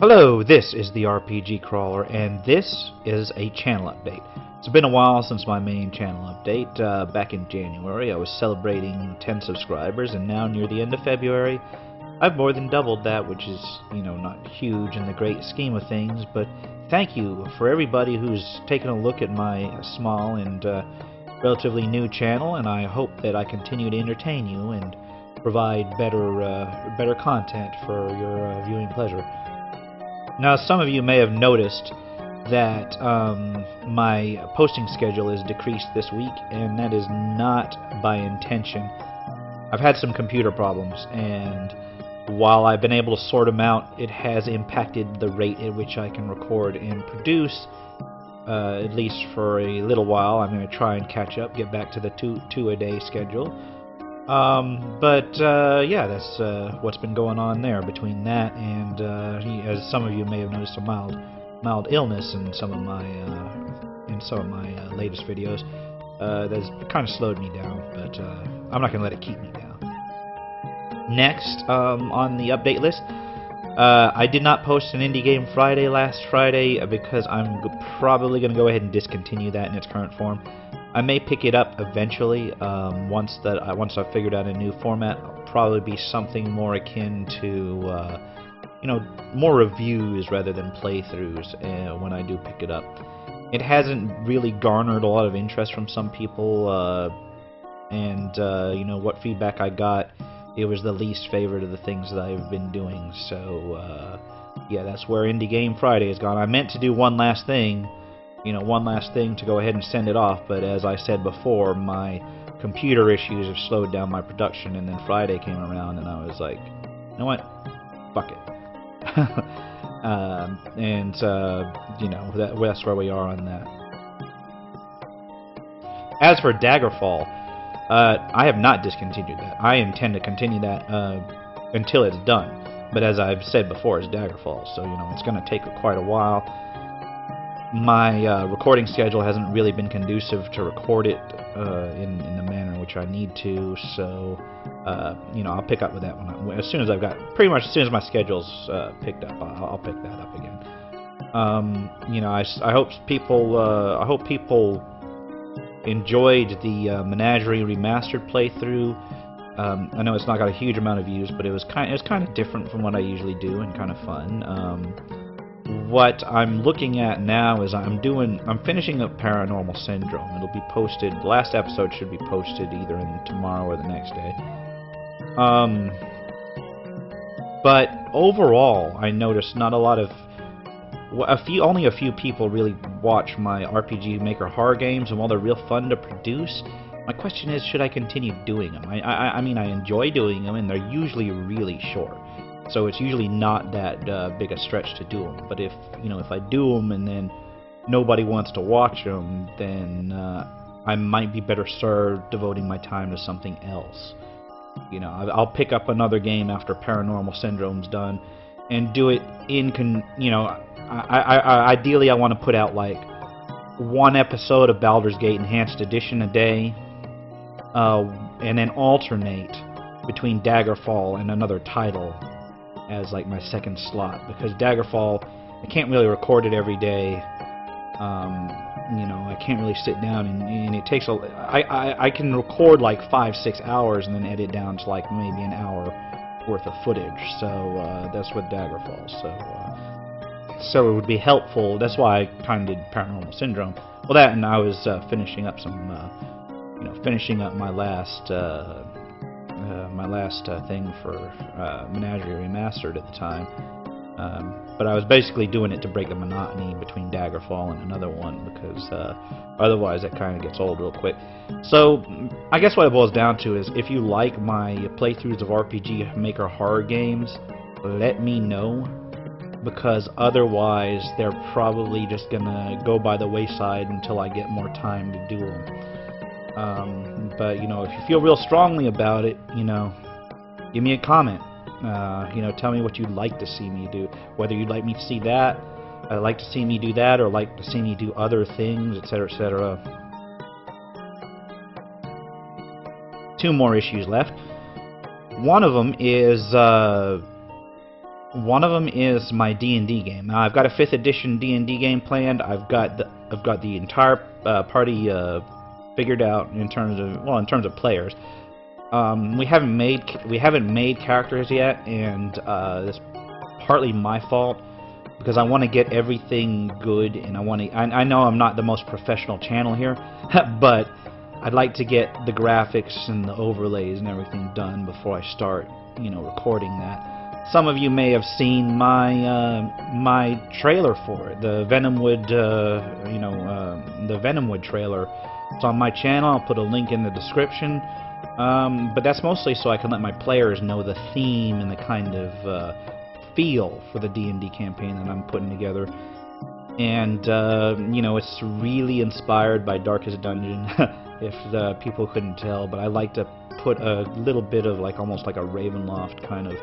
Hello, this is the RPG Crawler, and this is a channel update. It's been a while since my main channel update. Back in January, I was celebrating 10 subscribers, and now near the end of February, I've more than doubled that, which is, not huge in the great scheme of things, but thank you for everybody who's taken a look at my small and relatively new channel, and I hope that I continue to entertain you and provide better content for your viewing pleasure. Now, some of you may have noticed that my posting schedule is decreased this week, and that is not by intention. I've had some computer problems, and while I've been able to sort them out, it has impacted the rate at which I can record and produce, at least for a little while. I'm going to try and catch up, get back to the two-a-day schedule. Yeah, that's what's been going on there between that and, as some of you may have noticed, a mild illness in some of my latest videos. That's kind of slowed me down, but I'm not going to let it keep me down. Next, on the update list, I did not post an Indie Game Friday last Friday because I'm probably going to go ahead and discontinue that in its current form. I may pick it up eventually once I've figured out a new format. It'll probably be something more akin to, more reviews rather than playthroughs when I do pick it up. It hasn't really garnered a lot of interest from some people, what feedback I got, it was the least favorite of the things that I've been doing. So, yeah, that's where Indie Game Friday has gone. I meant to do one last thing to go ahead and send it off, but as I said before, my computer issues have slowed down my production, and then Friday came around, and I was like, you know what? Fuck it. That's where we are on that. As for Daggerfall, I have not discontinued that. I intend to continue that until it's done. But as I've said before, it's Daggerfall, so it's going to take quite a while. My recording schedule hasn't really been conducive to record it in the manner in which I need to, so I'll pick up with that one as soon as as soon as my schedule's picked up. I'll pick that up again. I hope people enjoyed the Menagerie Remastered playthrough. I know it's not got a huge amount of views, but it was kind of different from what I usually do and kind of fun. What I'm looking at now is I'm finishing up Paranormal Syndrome. It'll be posted. The last episode should be posted either tomorrow or the next day. But overall, I noticed not a lot of only a few people really watch my RPG Maker horror games, and while they're real fun to produce, my question is, should I continue doing them? I mean, I enjoy doing them, and they're usually really short. So it's usually not that big a stretch to do them. But if I do them and then nobody wants to watch them, then I might be better served devoting my time to something else. I'll pick up another game after Paranormal Syndrome's done and do it ideally I want to put out like one episode of Baldur's Gate Enhanced Edition a day, and then alternate between Daggerfall and another title as like my second slot, because Daggerfall, I can't really record it every day. I can't really sit down and it takes I can record like 5-6 hours and then edit down to like maybe an hour worth of footage. So that's what Daggerfall. So it would be helpful. That's why I kind of did Paranormal Syndrome. Well, that, and I was finishing up my last thing for Menagerie Remastered at the time. But I was basically doing it to break the monotony between Daggerfall and another one, because otherwise that kind of gets old real quick. So I guess what it boils down to is, if you like my playthroughs of RPG Maker horror games, let me know, because otherwise they're probably just gonna go by the wayside until I get more time to do them. But if you feel real strongly about it, give me a comment. Tell me what you'd like to see me do. Whether you'd like me to see that, like to see me do that, or like to see me do other things, etc., etc. 2 more issues left. One of them is One of them is my D&D game. Now I've got a 5th edition D&D game planned. I've got the entire party figured out in terms of players. We haven't made characters yet, and that's partly my fault because I want to get everything good, and I know I'm not the most professional channel here, but I'd like to get the graphics and the overlays and everything done before I start, recording that. Some of you may have seen my trailer for it, the Venomwood, the Venomwood trailer. It's on my channel. I'll put a link in the description. But that's mostly so I can let my players know the theme and the kind of feel for the D&D campaign that I'm putting together. And it's really inspired by Darkest Dungeon, if people couldn't tell. But I like to put a little bit of almost like a Ravenloft kind of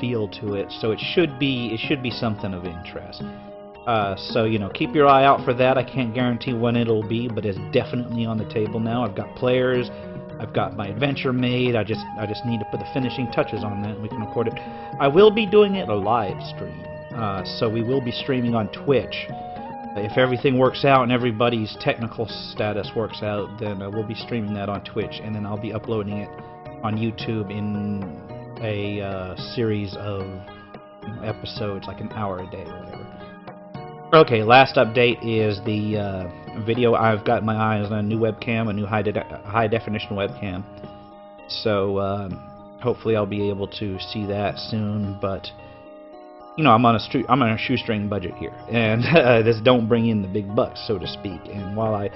feel to it, so it should be something of interest. So keep your eye out for that. I can't guarantee when it'll be, but it's definitely on the table now. I've got players, I've got my adventure made. I just need to put the finishing touches on that, and we can record it. I will be doing it a live stream, so we will be streaming on Twitch. If everything works out and everybody's technical status works out, then we'll be streaming that on Twitch, and then I'll be uploading it on YouTube in a series of episodes, like an hour a day or whatever. Okay, last update is the video. I've got my eyes on a new webcam, a new high definition webcam. So hopefully I'll be able to see that soon. But I'm on a shoestring budget here, and this don't bring in the big bucks, so to speak. And while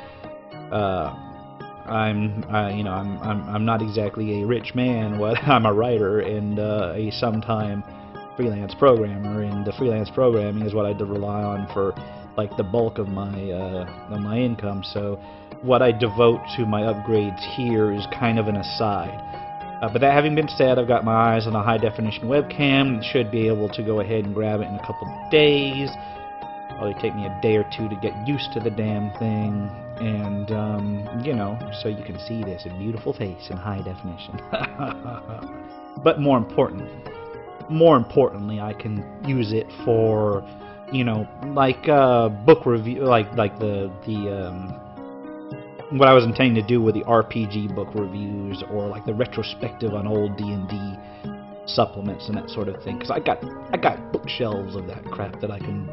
I'm not exactly a rich man, I'm a writer and a sometime freelance programmer, and the freelance programming is what I rely on for the bulk of my income. So what I devote to my upgrades here is kind of an aside. But that having been said, I've got my eyes on a high definition webcam. Should be able to go ahead and grab it in a couple of days. Probably take me a day or two to get used to the damn thing, and so you can see this beautiful face in high definition. But more importantly, I can use it for, book review, what I was intending to do with the RPG book reviews, or the retrospective on old D&D supplements and that sort of thing. Because I got bookshelves of that crap that I can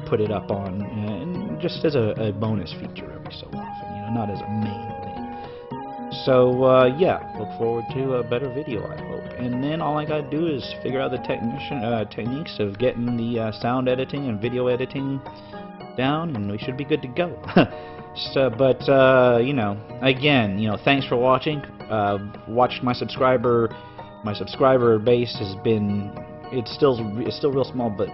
put it up on, and just as a bonus feature every so often, not as a main thing. So yeah, look forward to a better video, I hope. And then all I gotta do is figure out the techniques of getting the sound editing and video editing down, and we should be good to go. So, but again, thanks for watching. Watched my subscriber base has been, it's still real small, but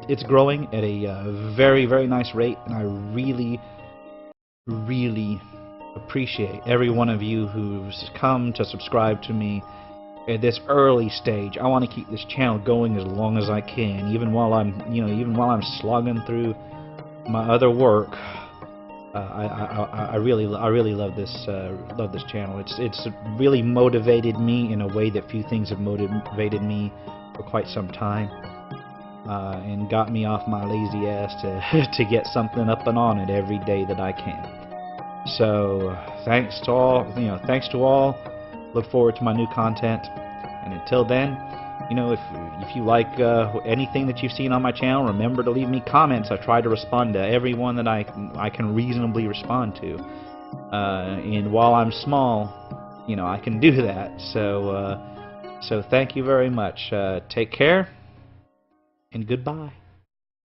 it's growing at a very, very nice rate, and I really, really appreciate every one of you who's come to subscribe to me at this early stage. I want to keep this channel going as long as I can, even while I'm slogging through my other work. I really love this channel. It's really motivated me in a way that few things have motivated me for quite some time, and got me off my lazy ass to get something up and on it every day that I can. So thanks to all. Look forward to my new content, and until then, if you like anything that you've seen on my channel, remember to leave me comments. I try to respond to everyone that I can reasonably respond to. And while I'm small, I can do that. So thank you very much. Take care, and goodbye.